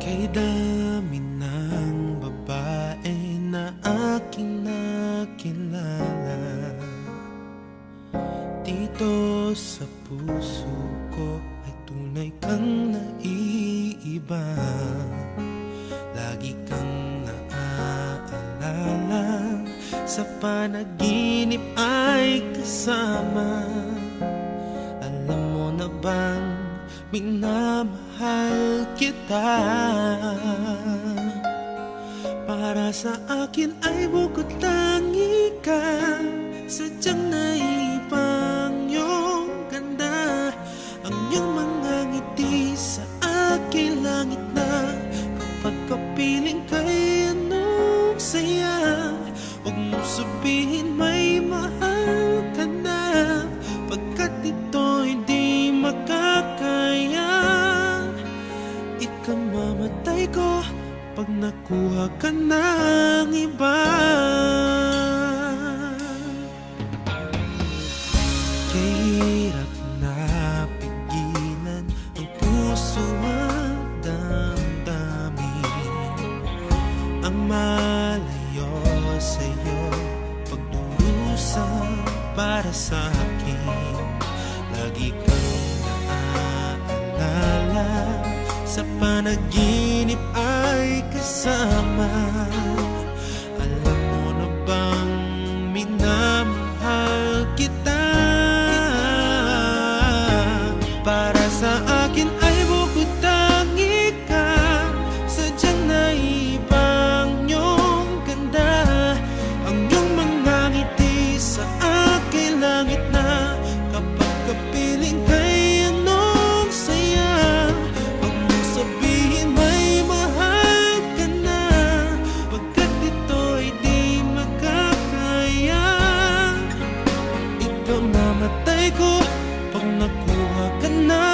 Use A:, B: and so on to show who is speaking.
A: Kay dami ng babae na aking nakilala, dito sa puso ko ay tunay kang naiiba. Lagi kang naaalala, sa panaginip ay kasama. Alam mo na bang minamahal kita? Para sa akin ay bukod tangi ka, sadyang naipang iyong ganda. Ang iyong mga ngiti sa aking langit na, kapag kapiling kay anong saya. Huwag mo sabihin may mahal ka na, pagkat ito'y di makakaya. Ikamamatay ko pag nakuha ka ng iba. Kahirap na pigilan ang puso at damdamin ang malayo sa'yo, pagdurusa para sa akin. Lagi kang naaalala, sa panaginip ay kasama. Alam mo na bang minamahal kita? Para sa akin ay bukod tangi ka, sadyang naibang iyong ganda. Ang iyong mga ngiti sa aking langit na, kapag kapiling kay anong saya. Huwag mo sabihin may mahal ka na, pagkat ito'y di makakaya. Ikaw namatay ko pag nakuha ka na